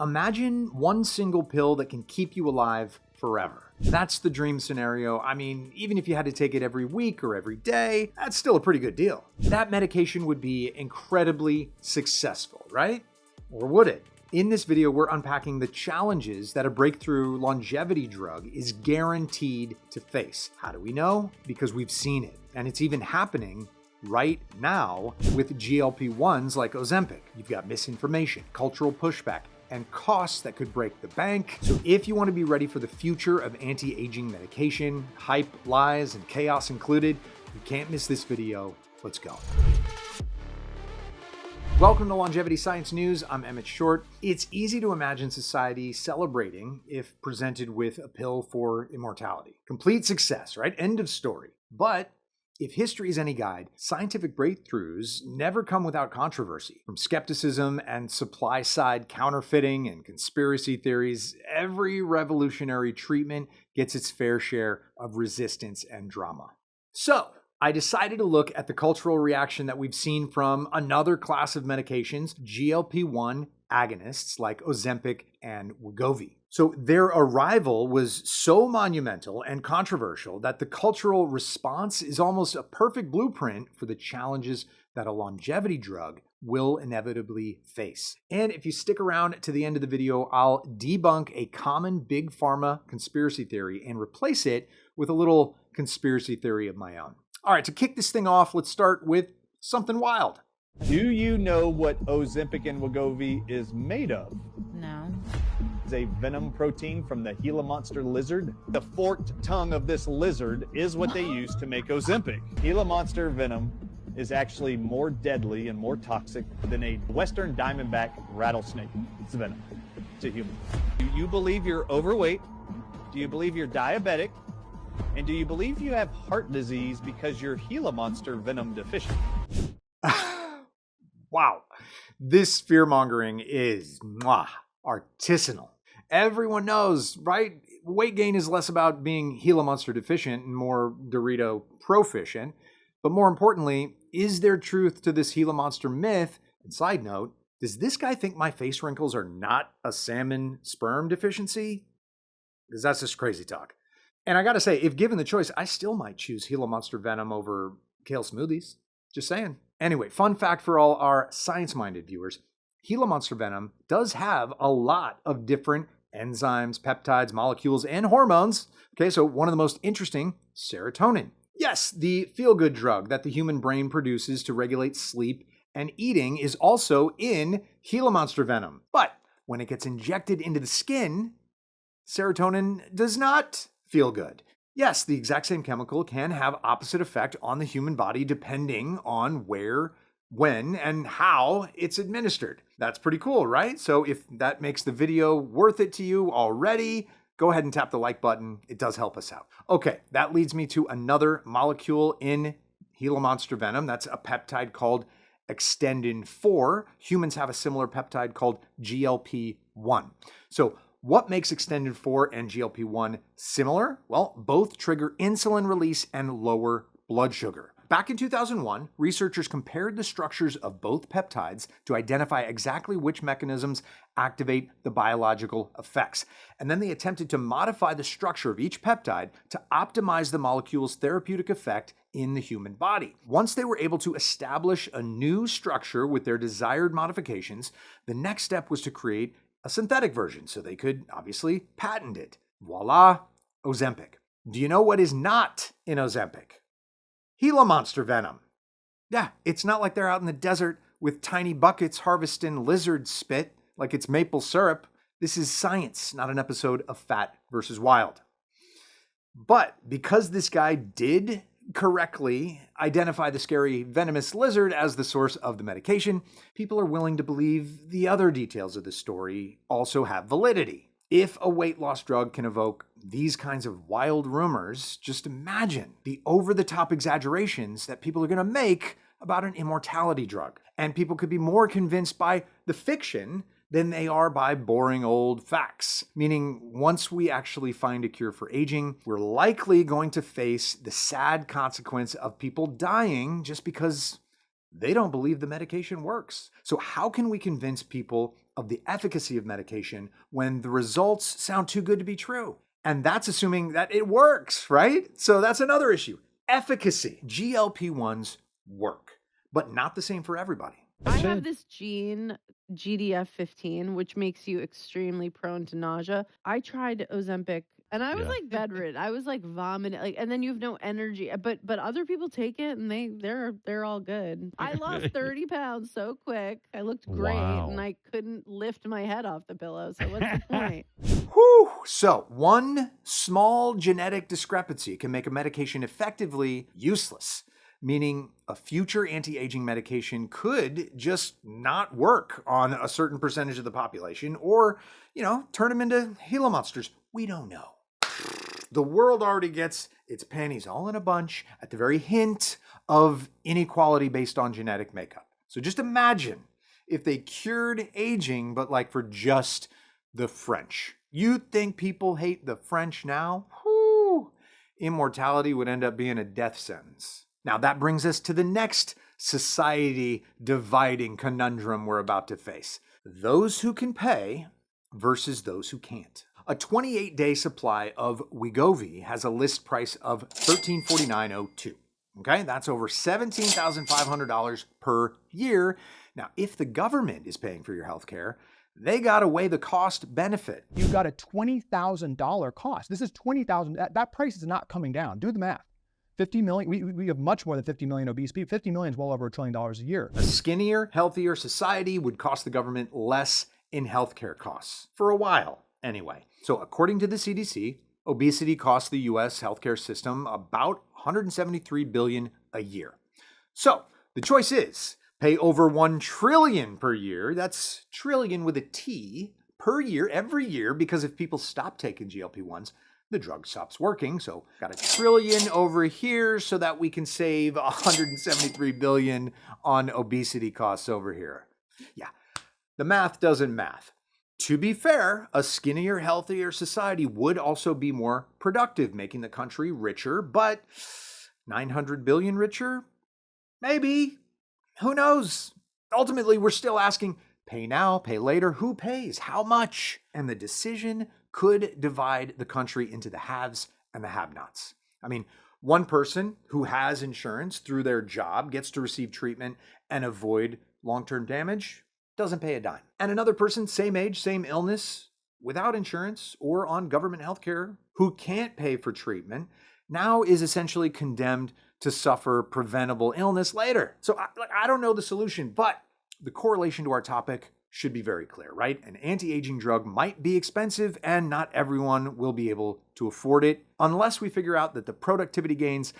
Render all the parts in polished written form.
Imagine one single pill that can keep you alive forever. That's the dream scenario. I mean, even if you had to take it every week or every day, that's still a pretty good deal. That medication would be incredibly successful, right? Or would it? In this video, we're unpacking the challenges that a breakthrough longevity drug is guaranteed to face. How do we know? Because we've seen it, and it's even happening right now with GLP-1s like Ozempic. You've got misinformation, cultural pushback, and costs that could break the bank. So if you want to be ready for the future of anti-aging medication, hype, lies, and chaos included, you can't miss this video. Let's go. Welcome to Longevity Science News. I'm Emmett Short. It's easy to imagine society celebrating if presented with a pill for immortality. Complete success, right? End of story. But if history is any guide, scientific breakthroughs never come without controversy. From skepticism and supply-side counterfeiting and conspiracy theories, every revolutionary treatment gets its fair share of resistance and drama. So, I decided to look at the cultural reaction that we've seen from another class of medications, GLP-1 agonists like Ozempic and Wegovy. So their arrival was so monumental and controversial that the cultural response is almost a perfect blueprint for the challenges that a longevity drug will inevitably face. And if you stick around to the end of the video, I'll debunk a common big pharma conspiracy theory and replace it with a little conspiracy theory of my own. All right, to kick this thing off, let's start with something wild. Do you know what Ozempic and Wegovy is made of? No. It's a venom protein from the Gila Monster lizard. The forked tongue of this lizard is what they use to make Ozempic. Gila Monster venom is actually more deadly and more toxic than a western diamondback rattlesnake. It's venom to humans. Do you believe you're overweight? Do you believe you're diabetic? And do you believe you have heart disease because you're Gila Monster venom deficient? Wow, this fear-mongering is artisanal. Everyone knows, right? Weight gain is less about being Gila Monster deficient and more Dorito proficient. But more importantly, is there truth to this Gila Monster myth? And side note, does this guy think my face wrinkles are not a salmon sperm deficiency? Because that's just crazy talk. And I gotta say, if given the choice, I still might choose Gila Monster venom over kale smoothies. Just saying. Anyway, fun fact for all our science-minded viewers, Gila Monster venom does have a lot of different enzymes, peptides, molecules, and hormones. Okay, so one of the most interesting, serotonin. Yes, the feel-good drug that the human brain produces to regulate sleep and eating is also in Gila Monster venom. But when it gets injected into the skin, serotonin does not feel good. Yes, the exact same chemical can have opposite effect on the human body depending on where, when, and how it's administered. That's pretty cool, right? So if that makes the video worth it to you already, go ahead and tap the like button. It does help us out. Okay, that leads me to another molecule in Gila Monster venom. That's a peptide called extendin-4. Humans have a similar peptide called GLP-1. So what makes extendin-4 and GLP-1 similar? Well, both trigger insulin release and lower blood sugar. Back in 2001, researchers compared the structures of both peptides to identify exactly which mechanisms activate the biological effects. And then they attempted to modify the structure of each peptide to optimize the molecule's therapeutic effect in the human body. Once they were able to establish a new structure with their desired modifications, the next step was to create a synthetic version, so they could obviously patent it. Voila, Ozempic. Do you know what is not in Ozempic? Gila Monster venom. Yeah, it's not like they're out in the desert with tiny buckets harvesting lizard spit like it's maple syrup. This is science, not an episode of Fat versus Wild. But because this guy did correctly identify the scary venomous lizard as the source of the medication, people are willing to believe the other details of the story also have validity. If a weight loss drug can evoke these kinds of wild rumors, just imagine the over-the-top exaggerations that people are going to make about an immortality drug. And people could be more convinced by the fiction than they are by boring old facts. Meaning, once we actually find a cure for aging, we're likely going to face the sad consequence of people dying just because they don't believe the medication works. So how can we convince people of the efficacy of medication when the results sound too good to be true. And that's assuming that it works, right? So that's another issue. Efficacy. GLP-1s work, but not the same for everybody. I have this gene, GDF15, which makes you extremely prone to nausea. I tried Ozempic and I was like bedridden. I was like vomiting, like, and then you have no energy. But other people take it and they're all good. I lost 30 pounds so quick. I looked great and I couldn't lift my head off the pillow. So what's the point? Whew. So one small genetic discrepancy can make a medication effectively useless, meaning a future anti-aging medication could just not work on a certain percentage of the population or, turn them into Gila monsters. We don't know. The world already gets its panties all in a bunch at the very hint of inequality based on genetic makeup. So just imagine if they cured aging, but like for just the French. You think people hate the French now? Whew. Immortality would end up being a death sentence. Now that brings us to the next society dividing conundrum we're about to face. Those who can pay versus those who can't. A 28-day supply of Wegovy has a list price of $1349.02. Okay, that's over $17,500 per year. Now, if the government is paying for your health care, they got to weigh the cost benefit. You've got a $20,000 cost. This is $20,000. That price is not coming down. Do the math. 50 million, we have much more than 50 million obese people. 50 million is well over $1 trillion a year. A skinnier, healthier society would cost the government less in healthcare costs. For a while, anyway. So according to the CDC, obesity costs the US healthcare system about $173 billion a year. So the choice is pay over $1 trillion per year. That's trillion with a T per year, every year, because if people stop taking GLP-1s, the drug stops working. So got $1 trillion over here so that we can save $173 billion on obesity costs over here. Yeah, the math doesn't math. To be fair, a skinnier, healthier society would also be more productive, making the country richer, but 900 billion richer? Maybe. Who knows? Ultimately, we're still asking, pay now, pay later, who pays, how much? And the decision could divide the country into the haves and the have-nots. I mean, one person who has insurance through their job gets to receive treatment and avoid long-term damage, doesn't pay a dime. And another person, same age, same illness, without insurance or on government health care, who can't pay for treatment, now is essentially condemned to suffer preventable illness later. So I don't know the solution, but the correlation to our topic should be very clear, right? An anti-aging drug might be expensive and not everyone will be able to afford it unless we figure out that the productivity gains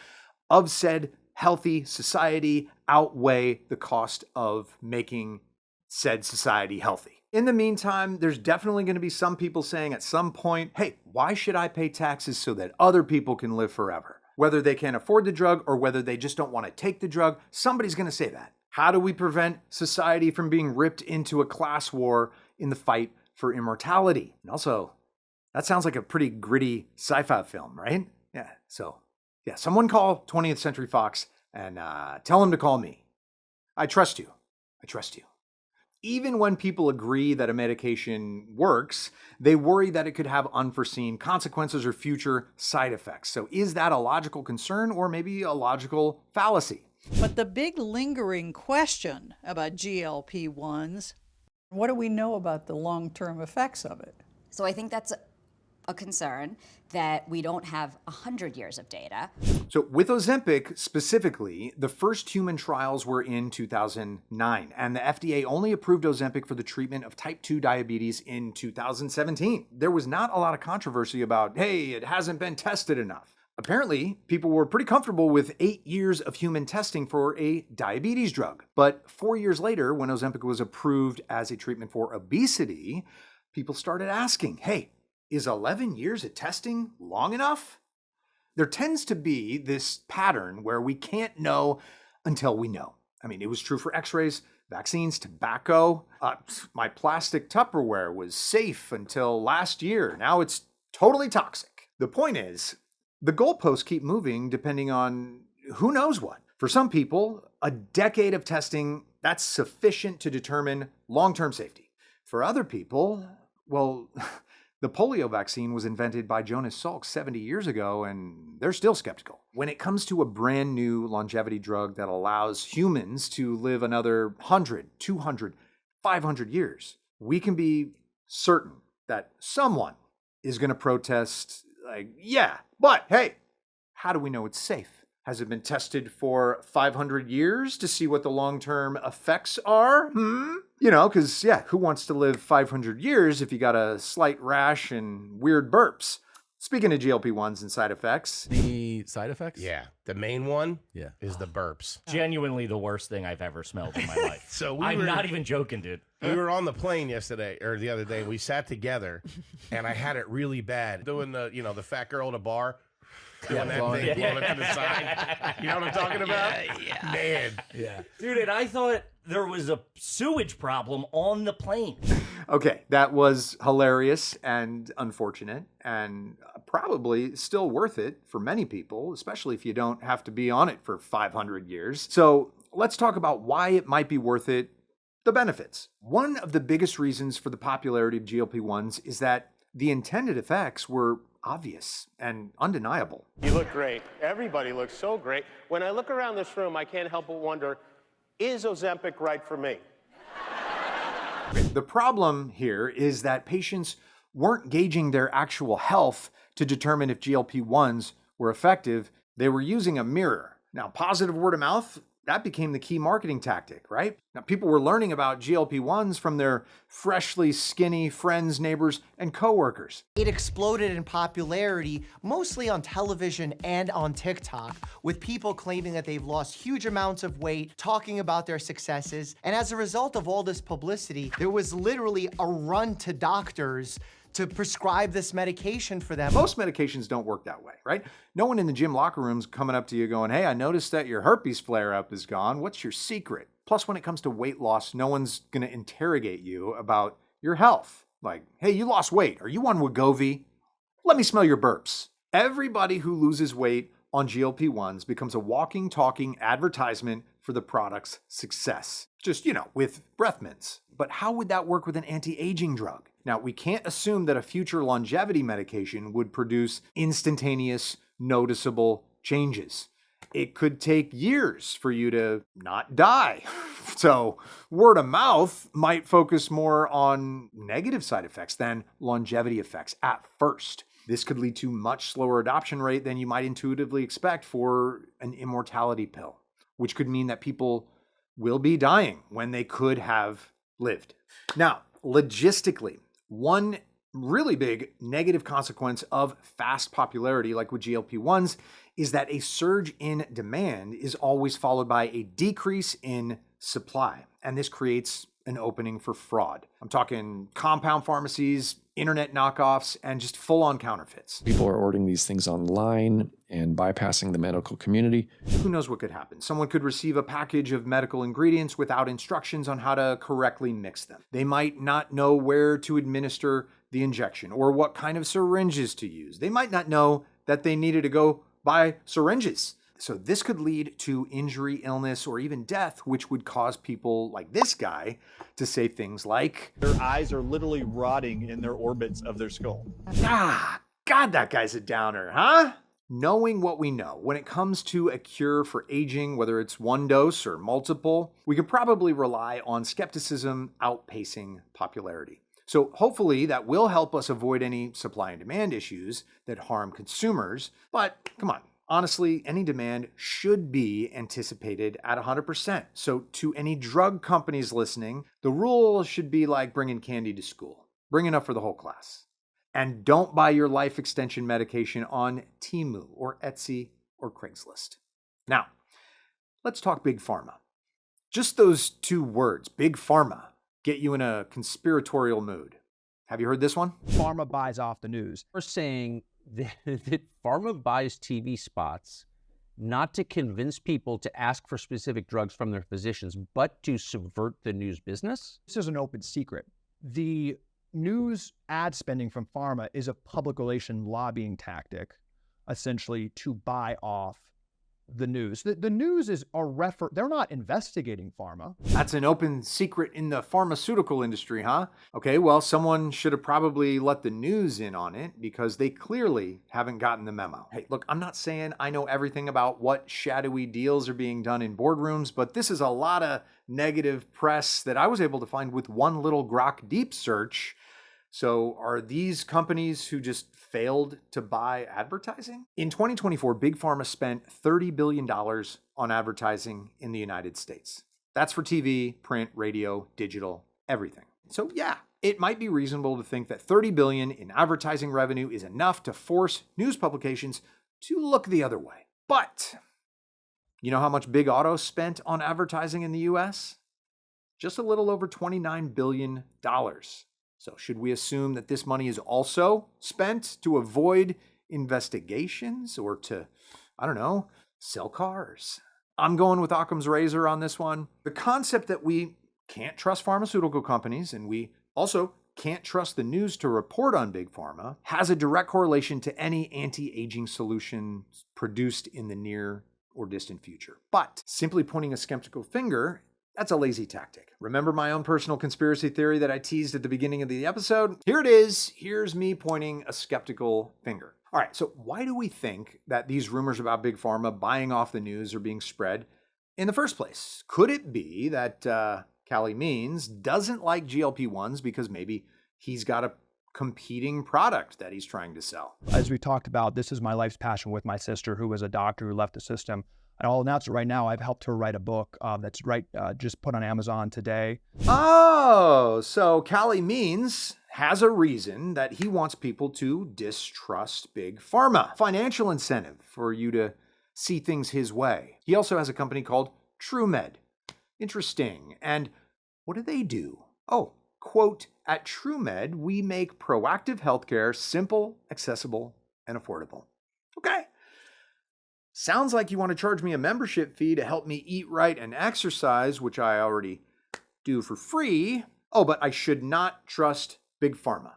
of said healthy society outweigh the cost of making said society healthy. In the meantime, there's definitely going to be some people saying at some point, hey, why should I pay taxes so that other people can live forever? Whether they can't afford the drug or whether they just don't want to take the drug, somebody's going to say that. How do we prevent society from being ripped into a class war in the fight for immortality? And also, that sounds like a pretty gritty sci-fi film, right? Yeah, someone call 20th Century Fox and tell them to call me. I trust you. I trust you. Even when people agree that a medication works, they worry that it could have unforeseen consequences or future side effects. So is that a logical concern or maybe a logical fallacy? But the big lingering question about GLP-1s, what do we know about the long-term effects of it? So I think that's a concern that we don't have 100 years of data. So with Ozempic specifically, the first human trials were in 2009, and the FDA only approved Ozempic for the treatment of type 2 diabetes in 2017. There was not a lot of controversy about, hey, it hasn't been tested enough. Apparently, people were pretty comfortable with 8 years of human testing for a diabetes drug. But 4 years later, when Ozempic was approved as a treatment for obesity, people started asking, hey, is 11 years of testing long enough? There tends to be this pattern where we can't know until we know. I mean, it was true for x-rays, vaccines, tobacco. My plastic Tupperware was safe until last year. Now it's totally toxic. The point is, the goalposts keep moving depending on who knows what. For some people, a decade of testing, that's sufficient to determine long-term safety. For other people, well, the polio vaccine was invented by Jonas Salk 70 years ago, and they're still skeptical. When it comes to a brand new longevity drug that allows humans to live another 100, 200, 500 years, we can be certain that someone is going to protest, like, yeah, but hey, how do we know it's safe? Has it been tested for 500 years to see what the long-term effects are? You know, because, yeah, who wants to live 500 years if you got a slight rash and weird burps? Speaking of GLP-1s and side effects. The side effects? Yeah. The main one Yeah. is the burps. Genuinely the worst thing I've ever smelled in my life. So I'm not even joking, dude. We were on the plane yesterday, or the other day. We sat together, and I had it really bad. Doing the, you know, the fat girl at a bar. Doing that thing, blowing it to the side. You know what I'm talking about? Yeah. Man. Yeah. Dude, and I thought there was a sewage problem on the plane. Okay, that was hilarious and unfortunate, and probably still worth it for many people, especially if you don't have to be on it for 500 years. So let's talk about why it might be worth it, the benefits. One of the biggest reasons for the popularity of GLP-1s is that the intended effects were obvious and undeniable. You look great. Everybody looks so great. When I look around this room, I can't help but wonder, is Ozempic right for me? The problem here is that patients weren't gauging their actual health to determine if GLP-1s were effective. They were using a mirror. Now, positive word of mouth, that became the key marketing tactic, right? Now, people were learning about GLP-1s from their freshly skinny friends, neighbors, and coworkers. It exploded in popularity, mostly on television and on TikTok, with people claiming that they've lost huge amounts of weight, talking about their successes. And as a result of all this publicity, there was literally a run to doctors to prescribe this medication for them. Most medications don't work that way, right? No one in the gym locker room's coming up to you going, hey, I noticed that your herpes flare-up is gone. What's your secret? Plus, when it comes to weight loss, no one's gonna interrogate you about your health. Like, hey, you lost weight. Are you on Wegovy? Let me smell your burps. Everybody who loses weight on GLP-1s becomes a walking, talking advertisement for the product's success. Just, you know, with breath mints. But how would that work with an anti-aging drug? Now, we can't assume that a future longevity medication would produce instantaneous, noticeable changes. It could take years for you to not die. So word of mouth might focus more on negative side effects than longevity effects at first. This could lead to much slower adoption rate than you might intuitively expect for an immortality pill, which could mean that people will be dying when they could have lived. Now, logistically, one really big negative consequence of fast popularity, like with GLP-1s, is that a surge in demand is always followed by a decrease in supply. And this creates an opening for fraud. I'm talking compound pharmacies, internet knockoffs, and just full-on counterfeits. People are ordering these things online and bypassing the medical community. Who knows what could happen? Someone could receive a package of medical ingredients without instructions on how to correctly mix them. They might not know where to administer the injection or what kind of syringes to use. They might not know that they needed to go buy syringes. So this could lead to injury, illness, or even death, which would cause people like this guy to say things like, Their eyes are literally rotting in their orbits of their skull. God, that guy's a downer, huh? Knowing what we know, when it comes to a cure for aging, whether it's one dose or multiple, we could probably rely on skepticism outpacing popularity. So hopefully that will help us avoid any supply and demand issues that harm consumers. But come on. Honestly, any demand should be anticipated at 100%. So to any drug companies listening, the rule should be like bringing candy to school. Bring enough for the whole class. And don't buy your life extension medication on Temu or Etsy or Craigslist. Now, let's talk Big Pharma. Just those two words, Big Pharma, get you in a conspiratorial mood. Have you heard this one? Pharma buys off the news. We're saying that Pharma buys TV spots not to convince people to ask for specific drugs from their physicians, but to subvert the news business? This is an open secret. The news ad spending from Pharma is a public relation lobbying tactic, essentially to buy off the news. The news is they're not investigating pharma. That's an open secret in the pharmaceutical industry, huh? Okay, well, someone should have probably let the news in on it because they clearly haven't gotten the memo. Hey, look, I'm not saying I know everything about what shadowy deals are being done in boardrooms, but this is a lot of negative press that I was able to find with one little Grok deep search. So are these companies who just failed to buy advertising? In 2024, Big Pharma spent $30 billion on advertising in the United States. That's for TV, print, radio, digital, everything. So yeah, it might be reasonable to think that $30 billion in advertising revenue is enough to force news publications to look the other way. But you know how much Big Auto spent on advertising in the US? Just a little over $29 billion. So should we assume that this money is also spent to avoid investigations or to, I don't know, sell cars? I'm going with Occam's razor on this one. The concept that we can't trust pharmaceutical companies and we also can't trust the news to report on Big Pharma has a direct correlation to any anti-aging solution produced in the near or distant future. But simply pointing a skeptical finger, that's a lazy tactic. Remember my own personal conspiracy theory that I teased at the beginning of the episode? Here it is. Here's me pointing a skeptical finger. All right, so why do we think that these rumors about Big Pharma buying off the news are being spread in the first place? Could it be that Callie Means doesn't like GLP-1s because maybe he's got a competing product that he's trying to sell? As we talked about, this is my life's passion with my sister, who was a doctor who left the system. And I'll announce it right now. I've helped her write a book that's just put on Amazon today. Oh, so Callie Means has a reason that he wants people to distrust Big Pharma. Financial incentive for you to see things his way. He also has a company called Trummed. Interesting. And what do they do? Oh, quote, at Trummed, we make proactive healthcare simple, accessible, and affordable. Okay. Sounds like you want to charge me a membership fee to help me eat right and exercise, which I already do for free. Oh, but I should not trust Big Pharma.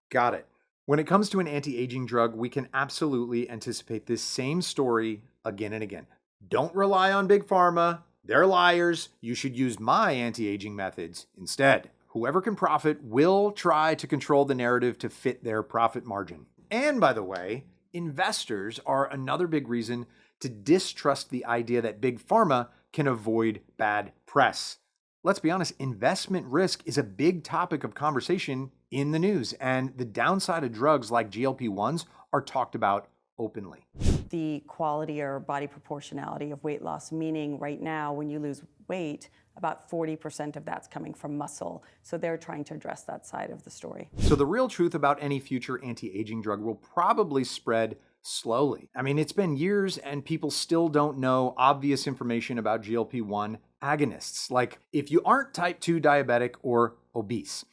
Got it. When it comes to an anti-aging drug, we can absolutely anticipate this same story again and again. Don't rely on Big Pharma. They're liars. You should use my anti-aging methods instead. Whoever can profit will try to control the narrative to fit their profit margin. And by the way, investors are another big reason to distrust the idea that Big Pharma can avoid bad press. Let's be honest, investment risk is a big topic of conversation in the news, and the downside of drugs like GLP-1s are talked about openly. The quality or body proportionality of weight loss, meaning right now when you lose weight, about 40% of that's coming from muscle. So they're trying to address that side of the story. So the real truth about any future anti-aging drug will probably spread slowly. I mean, it's been years and people still don't know obvious information about GLP-1 agonists. Like, if you aren't type 2 diabetic or obese,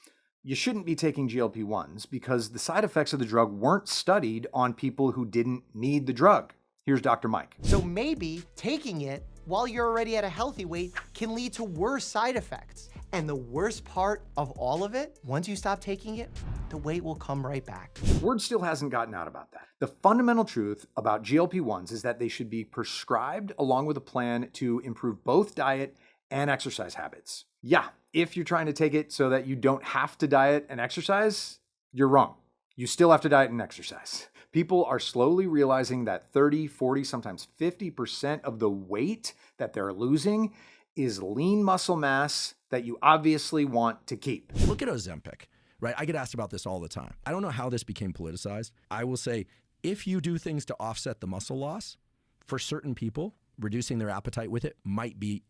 you shouldn't be taking GLP-1s because the side effects of the drug weren't studied on people who didn't need the drug. Here's Dr. Mike. So maybe taking it while you're already at a healthy weight can lead to worse side effects. And the worst part of all of it, once you stop taking it, the weight will come right back. Word still hasn't gotten out about that. The fundamental truth about GLP-1s is that they should be prescribed along with a plan to improve both diet and exercise habits. Yeah, if you're trying to take it so that you don't have to diet and exercise, you're wrong. You still have to diet and exercise. People are slowly realizing that 30, 40, sometimes 50% of the weight that they're losing is lean muscle mass that you obviously want to keep. Look at Ozempic, right? I get asked about this all the time. I don't know how this became politicized. I will say, if you do things to offset the muscle loss, for certain people, reducing their appetite with it might be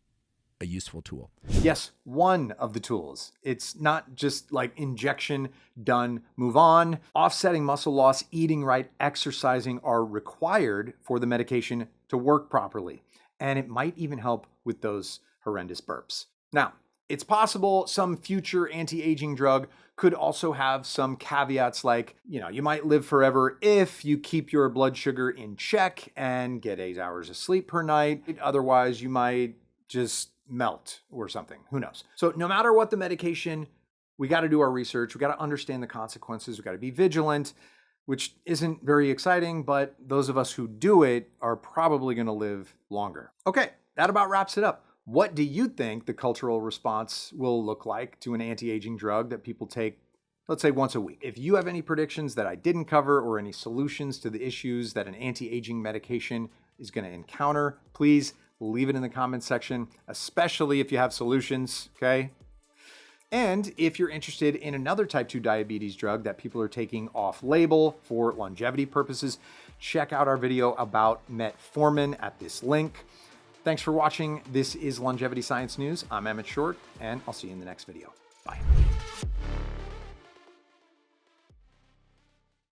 a useful tool. Yes, one of the tools. It's not just like injection, done, move on. Offsetting muscle loss, eating right, exercising are required for the medication to work properly. And it might even help with those horrendous burps. Now, it's possible some future anti-aging drug could also have some caveats like, you might live forever if you keep your blood sugar in check and get 8 hours of sleep per night. Otherwise, you might just melt or something. Who knows? So no matter what the medication, we got to do our research. We got to understand the consequences. We got to be vigilant. which isn't very exciting, but those of us who do it are probably going to live longer. Okay, that about wraps it up. What do you think the cultural response will look like to an anti-aging drug that people take, let's say, once a week? If you have any predictions that I didn't cover or any solutions to the issues that an anti-aging medication is going to encounter, please leave it in the comments section, especially if you have solutions, okay? And if you're interested in another type 2 diabetes drug that people are taking off-label for longevity purposes, check out our video about metformin at this link. Thanks for watching. This is Longevity Science News. I'm Emmett Short, and I'll see you in the next video. Bye.